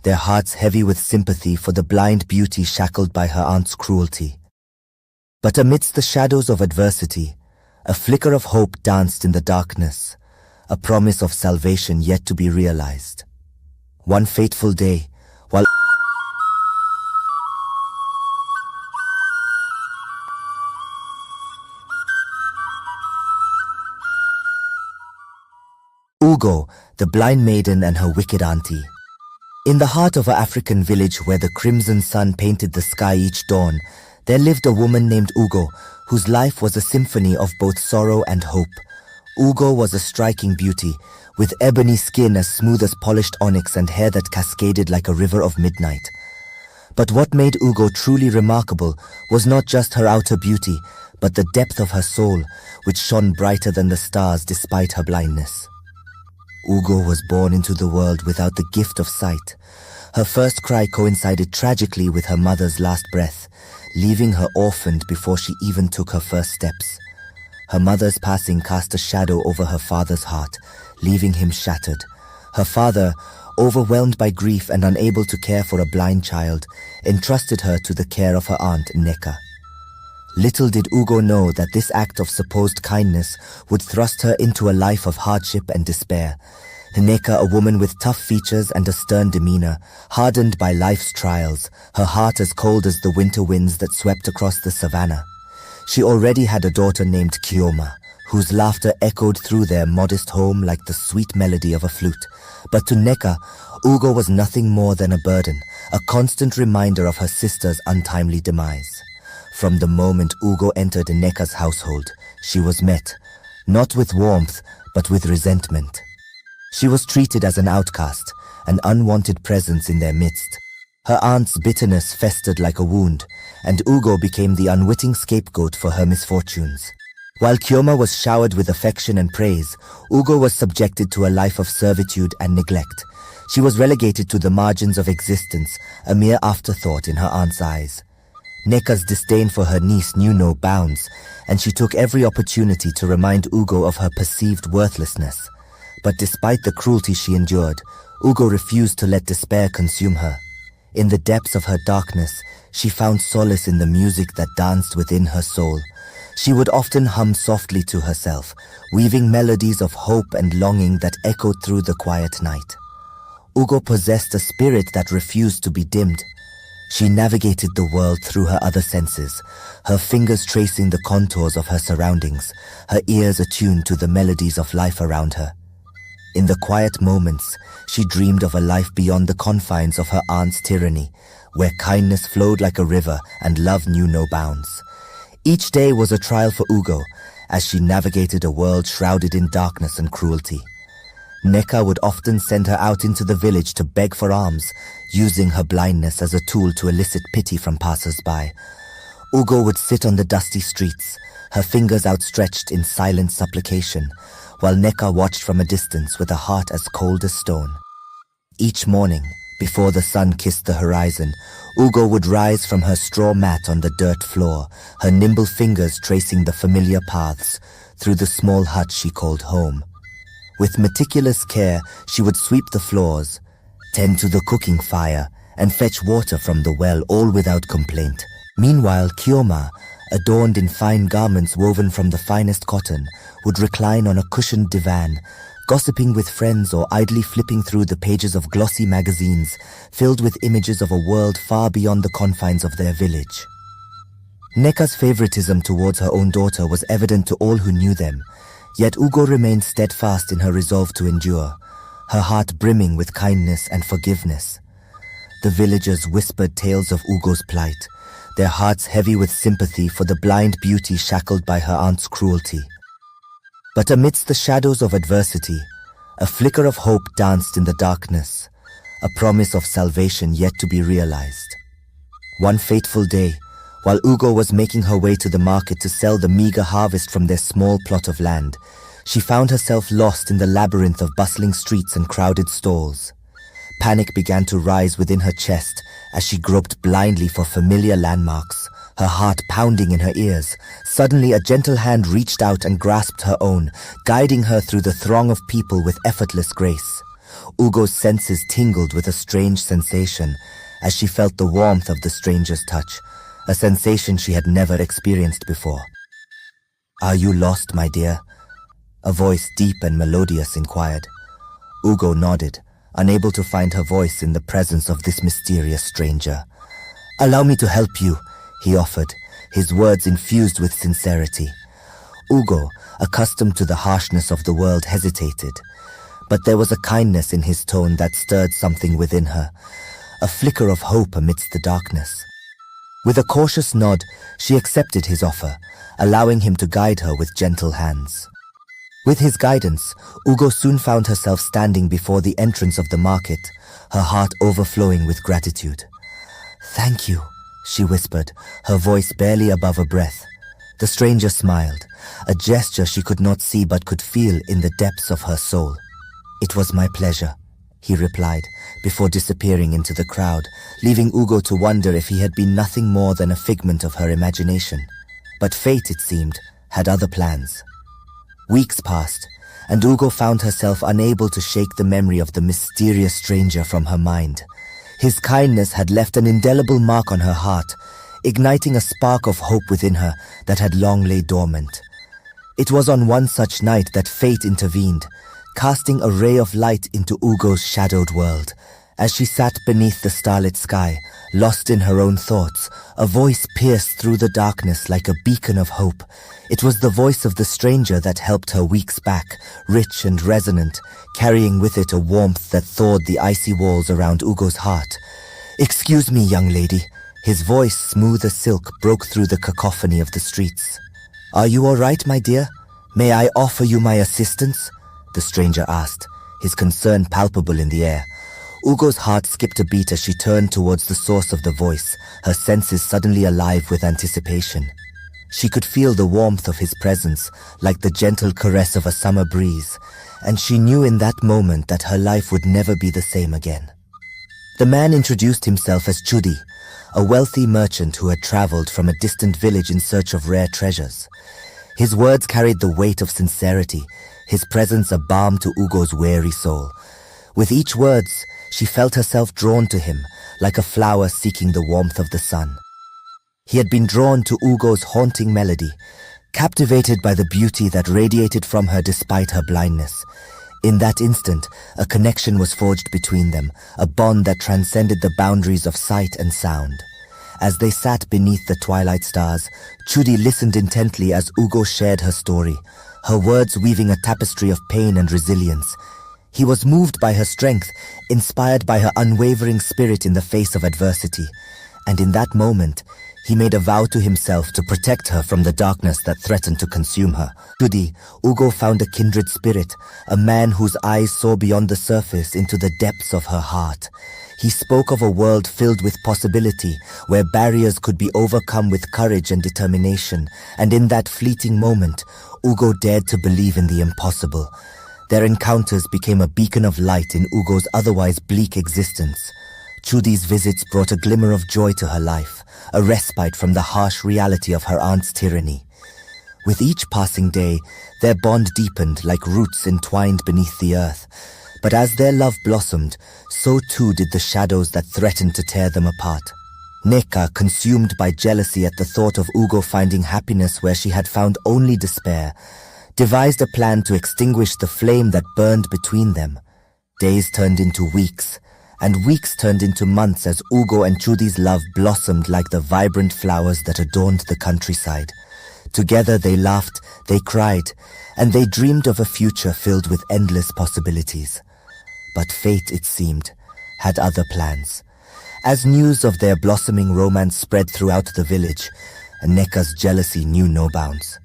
their hearts heavy with sympathy for the blind beauty shackled by her aunt's cruelty. But amidst the shadows of adversity, a flicker of hope danced in the darkness, a promise of salvation yet to be realized. One fateful day, while Ugo, the blind maiden and her wicked auntie. In the heart of an African village where the crimson sun painted the sky each dawn, there lived a woman named Ugo, whose life was a symphony of both sorrow and hope. Ugo was a striking beauty, with ebony skin as smooth as polished onyx and hair that cascaded like a river of midnight. But what made Ugo truly remarkable was not just her outer beauty, but the depth of her soul, which shone brighter than the stars despite her blindness. Ugo was born into the world without the gift of sight. Her first cry coincided tragically with her mother's last breath, leaving her orphaned before she even took her first steps. Her mother's passing cast a shadow over her father's heart, leaving him shattered. Her father, overwhelmed by grief and unable to care for a blind child, entrusted her to the care of her aunt, Neka. Little did Ugo know that this act of supposed kindness would thrust her into a life of hardship and despair. Neka, a woman with tough features and a stern demeanor, hardened by life's trials, her heart as cold as the winter winds that swept across the savannah. She already had a daughter named Kioma, whose laughter echoed through their modest home like the sweet melody of a flute. But to Neka, Ugo was nothing more than a burden, a constant reminder of her sister's untimely demise. From the moment Ugo entered Neka's household, she was met, not with warmth, but with resentment. She was treated as an outcast, an unwanted presence in their midst. Her aunt's bitterness festered like a wound, and Ugo became the unwitting scapegoat for her misfortunes. While Kioma was showered with affection and praise, Ugo was subjected to a life of servitude and neglect. She was relegated to the margins of existence, a mere afterthought in her aunt's eyes. Neka's disdain for her niece knew no bounds, and she took every opportunity to remind Ugo of her perceived worthlessness. But despite the cruelty she endured, Ugo refused to let despair consume her. In the depths of her darkness, she found solace in the music that danced within her soul. She would often hum softly to herself, weaving melodies of hope and longing that echoed through the quiet night. Ugo possessed a spirit that refused to be dimmed. She navigated the world through her other senses, her fingers tracing the contours of her surroundings, her ears attuned to the melodies of life around her. In the quiet moments, she dreamed of a life beyond the confines of her aunt's tyranny, where kindness flowed like a river and love knew no bounds. Each day was a trial for Ugo, as she navigated a world shrouded in darkness and cruelty. Neka would often send her out into the village to beg for alms, using her blindness as a tool to elicit pity from passers-by. Ugo would sit on the dusty streets, her fingers outstretched in silent supplication, while Neka watched from a distance with a heart as cold as stone. Each morning, before the sun kissed the horizon, Ugo would rise from her straw mat on the dirt floor, her nimble fingers tracing the familiar paths through the small hut she called home. With meticulous care, she would sweep the floors, tend to the cooking fire, and fetch water from the well, all without complaint. Meanwhile, Kioma, adorned in fine garments woven from the finest cotton, would recline on a cushioned divan, gossiping with friends or idly flipping through the pages of glossy magazines filled with images of a world far beyond the confines of their village. Neka's favoritism towards her own daughter was evident to all who knew them, yet Ugo remained steadfast in her resolve to endure, her heart brimming with kindness and forgiveness. The villagers whispered tales of Ugo's plight, their hearts heavy with sympathy for the blind beauty shackled by her aunt's cruelty. But amidst the shadows of adversity, a flicker of hope danced in the darkness, a promise of salvation yet to be realized. One fateful day, while Ugo was making her way to the market to sell the meager harvest from their small plot of land, she found herself lost in the labyrinth of bustling streets and crowded stalls. Panic began to rise within her chest as she groped blindly for familiar landmarks, her heart pounding in her ears. Suddenly, a gentle hand reached out and grasped her own, guiding her through the throng of people with effortless grace. Ugo's senses tingled with a strange sensation as she felt the warmth of the stranger's touch, a sensation she had never experienced before. "Are you lost, my dear?" a voice deep and melodious inquired. Ugo nodded, unable to find her voice in the presence of this mysterious stranger. "Allow me to help you," he offered, his words infused with sincerity. Ugo, accustomed to the harshness of the world, hesitated, but there was a kindness in his tone that stirred something within her, a flicker of hope amidst the darkness. With a cautious nod, she accepted his offer, allowing him to guide her with gentle hands. With his guidance, Ugo soon found herself standing before the entrance of the market, her heart overflowing with gratitude. "Thank you," she whispered, her voice barely above a breath. The stranger smiled, a gesture she could not see but could feel in the depths of her soul. "It was my pleasure," he replied, before disappearing into the crowd, leaving Ugo to wonder if he had been nothing more than a figment of her imagination. But fate, it seemed, had other plans. Weeks passed, and Ugo found herself unable to shake the memory of the mysterious stranger from her mind. His kindness had left an indelible mark on her heart, igniting a spark of hope within her that had long lay dormant. It was on one such night that fate intervened, casting a ray of light into Ugo's shadowed world. As she sat beneath the starlit sky, lost in her own thoughts, a voice pierced through the darkness like a beacon of hope. It was the voice of the stranger that helped her weeks back, rich and resonant, carrying with it a warmth that thawed the icy walls around Ugo's heart. "Excuse me, young lady." His voice, smooth as silk, broke through the cacophony of the streets. "Are you all right, my dear? May I offer you my assistance?" the stranger asked, his concern palpable in the air. Ugo's heart skipped a beat as she turned towards the source of the voice, her senses suddenly alive with anticipation. She could feel the warmth of his presence, like the gentle caress of a summer breeze, and she knew in that moment that her life would never be the same again. The man introduced himself as Chudi, a wealthy merchant who had traveled from a distant village in search of rare treasures. His words carried the weight of sincerity, his presence a balm to Ugo's weary soul. With each words, she felt herself drawn to him, like a flower seeking the warmth of the sun. He had been drawn to Ugo's haunting melody, captivated by the beauty that radiated from her despite her blindness. In that instant, a connection was forged between them, a bond that transcended the boundaries of sight and sound. As they sat beneath the twilight stars, Chudi listened intently as Ugo shared her story, her words weaving a tapestry of pain and resilience. He was moved by her strength, inspired by her unwavering spirit in the face of adversity. And in that moment, he made a vow to himself to protect her from the darkness that threatened to consume her. Chudi, Ugo found a kindred spirit, a man whose eyes saw beyond the surface into the depths of her heart. He spoke of a world filled with possibility, where barriers could be overcome with courage and determination. And in that fleeting moment, Ugo dared to believe in the impossible. Their encounters became a beacon of light in Ugo's otherwise bleak existence. Chudi's visits brought a glimmer of joy to her life, a respite from the harsh reality of her aunt's tyranny. With each passing day, their bond deepened like roots entwined beneath the earth. But as their love blossomed, so too did the shadows that threatened to tear them apart. Neka, consumed by jealousy at the thought of Ugo finding happiness where she had found only despair, devised a plan to extinguish the flame that burned between them. Days turned into weeks, and weeks turned into months as Ugo and Chudi's love blossomed like the vibrant flowers that adorned the countryside. Together they laughed, they cried, and they dreamed of a future filled with endless possibilities. But fate, it seemed, had other plans. As news of their blossoming romance spread throughout the village, Neka's jealousy knew no bounds.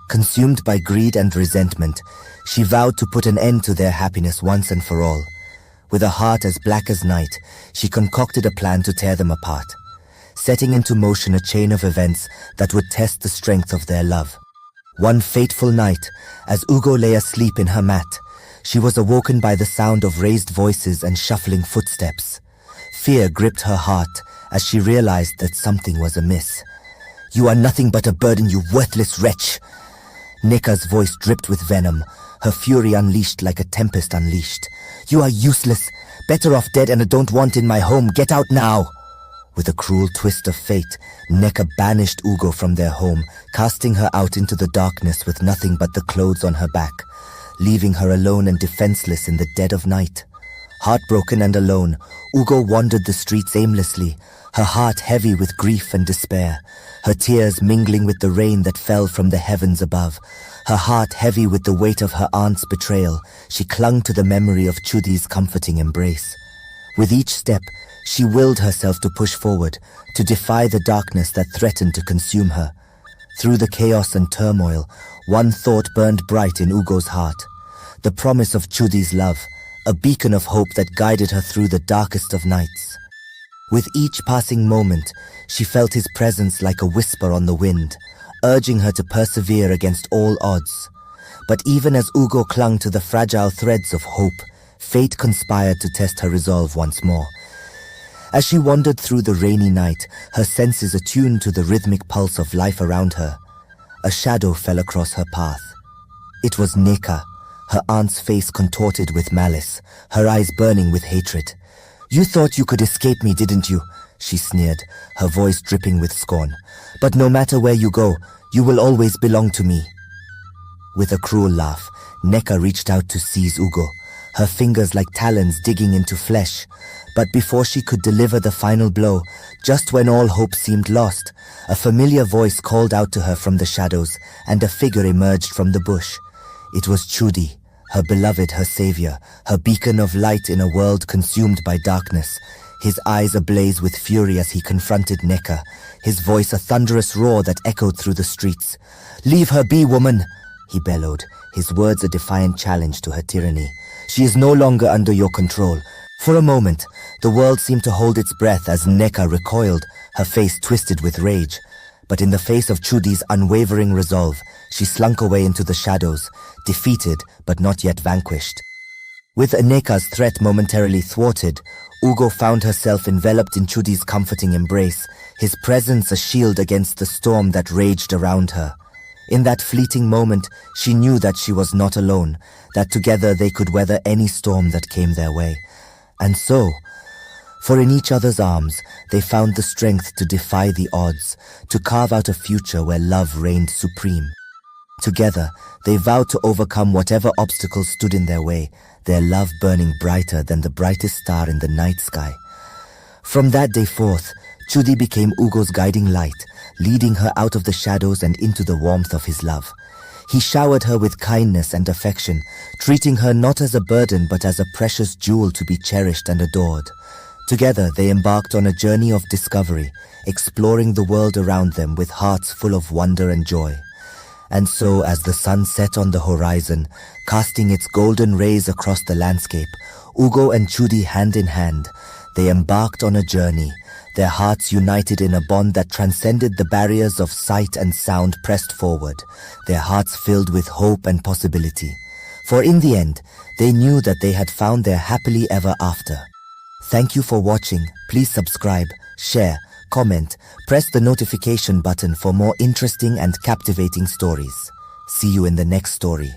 Consumed by greed and resentment, she vowed to put an end to their happiness once and for all. With a heart as black as night, she concocted a plan to tear them apart, setting into motion a chain of events that would test the strength of their love. One fateful night, as Ugo lay asleep in her mat, she was awoken by the sound of raised voices and shuffling footsteps. Fear gripped her heart as she realized that something was amiss. "You are nothing but a burden, you worthless wretch!" Neka's voice dripped with venom, her fury unleashed like a tempest unleashed. "You are useless. Better off dead and I don't want in my home. Get out now!" With a cruel twist of fate, Neka banished Ugo from their home, casting her out into the darkness with nothing but the clothes on her back, leaving her alone and defenseless in the dead of night. Heartbroken and alone, Ugo wandered the streets aimlessly, her heart heavy with grief and despair, her tears mingling with the rain that fell from the heavens above. Her heart heavy with the weight of her aunt's betrayal, she clung to the memory of Chudi's comforting embrace. With each step, she willed herself to push forward, to defy the darkness that threatened to consume her. Through the chaos and turmoil, one thought burned bright in Ugo's heart: the promise of Chudi's love, a beacon of hope that guided her through the darkest of nights. With each passing moment, she felt his presence like a whisper on the wind, urging her to persevere against all odds. But even as Ugo clung to the fragile threads of hope, fate conspired to test her resolve once more. As she wandered through the rainy night, her senses attuned to the rhythmic pulse of life around her, a shadow fell across her path. It was Neka, her aunt's face contorted with malice, her eyes burning with hatred. "You thought you could escape me, didn't you?" she sneered, her voice dripping with scorn. "But no matter where you go, you will always belong to me." With a cruel laugh, Neka reached out to seize Ugo, her fingers like talons digging into flesh. But before she could deliver the final blow, just when all hope seemed lost, a familiar voice called out to her from the shadows, and a figure emerged from the bush. It was Chudi, her beloved, her savior, her beacon of light in a world consumed by darkness. His eyes ablaze with fury as he confronted Neka, his voice a thunderous roar that echoed through the streets. "Leave her be, woman!" he bellowed, his words a defiant challenge to her tyranny. "She is no longer under your control." For a moment, the world seemed to hold its breath as Neka recoiled, her face twisted with rage. But in the face of Chudi's unwavering resolve, she slunk away into the shadows, defeated but not yet vanquished. With Neka's threat momentarily thwarted, Ugo found herself enveloped in Chudi's comforting embrace, his presence a shield against the storm that raged around her. In that fleeting moment, she knew that she was not alone, that together they could weather any storm that came their way. And so, for in each other's arms, they found the strength to defy the odds, to carve out a future where love reigned supreme. Together, they vowed to overcome whatever obstacles stood in their way, their love burning brighter than the brightest star in the night sky. From that day forth, Chudi became Ugo's guiding light, leading her out of the shadows and into the warmth of his love. He showered her with kindness and affection, treating her not as a burden but as a precious jewel to be cherished and adored. Together they embarked on a journey of discovery, exploring the world around them with hearts full of wonder and joy. And so, as the sun set on the horizon, casting its golden rays across the landscape, Ugo and Chudi hand in hand, they embarked on a journey, their hearts united in a bond that transcended the barriers of sight and sound pressed forward, their hearts filled with hope and possibility. For in the end, they knew that they had found their happily ever after. Thank you for watching. Please subscribe, share, comment, press the notification button for more interesting and captivating stories. See you in the next story.